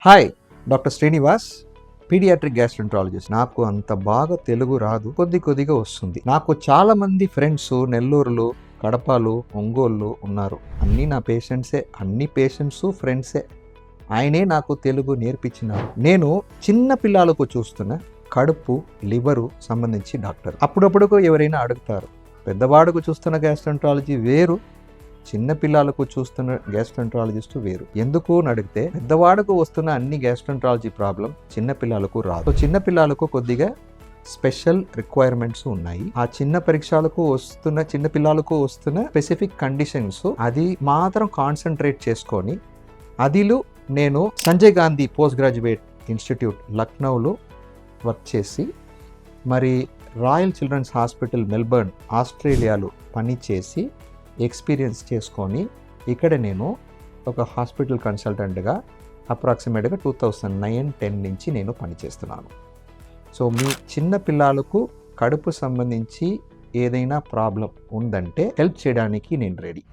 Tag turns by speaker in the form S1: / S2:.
S1: Hi, doctor Srinivas, paediatric gastroenterologist. నాకు అంత బాగా తెలుగు రాదు, కొద్దిగా వస్తుంది. నాకు చాలా మంది ఫ్రెండ్స్ నెల్లూరులో, కడపలో, ఒంగోలు ఉన్నారు. అన్నీ నా పేషెంట్సే, అన్ని పేషెంట్స్ ఫ్రెండ్సే. ఆయనే నాకు తెలుగు నేర్పించినారు. నేను చిన్న పిల్లలకు చూస్తున్న కడుపు, లివరు సంబంధించి డాక్టర్. అప్పుడప్పుడు ఎవరైనా అడుగుతారు, పెద్దవాడుకు చూస్తున్న గ్యాస్ట్రెంట్రాలజీ వేరు, చిన్న పిల్లలకు చూస్తున్న గ్యాస్ట్రెంట్రాలజిస్ట్ వేరు. ఎందుకు అని అడిగితే, పెద్దవాడుకు వస్తున్న అన్ని గ్యాస్ట్రెంట్రాలజీ ప్రాబ్లం చిన్న పిల్లలకు రాదు. చిన్న పిల్లలకు కొద్దిగా స్పెషల్ రిక్వైర్మెంట్స్ ఉన్నాయి. ఆ చిన్న పిల్లలకు వస్తున్న స్పెసిఫిక్ కండిషన్స్ అది మాత్రం కాన్సన్ట్రేట్ చేసుకొని, అదిలో నేను Sanjay Gandhi post graduate institute లక్నోలో వర్క్ చేసి, మరి రాయల్ చిల్డ్రన్స్ హాస్పిటల్ మెల్బర్న్ ఆస్ట్రేలియాలో పనిచేసి ఎక్స్పీరియన్స్ చేసుకొని, ఇక్కడ నేను ఒక హాస్పిటల్ కన్సల్టెంట్గా అప్రాక్సిమేట్గా 2009-10 నుంచి నేను పనిచేస్తున్నాను. సో మీ చిన్న పిల్లలకు కడుపు సంబంధించి ఏదైనా ప్రాబ్లం ఉందంటే హెల్ప్ చేయడానికి నేను రెడీ.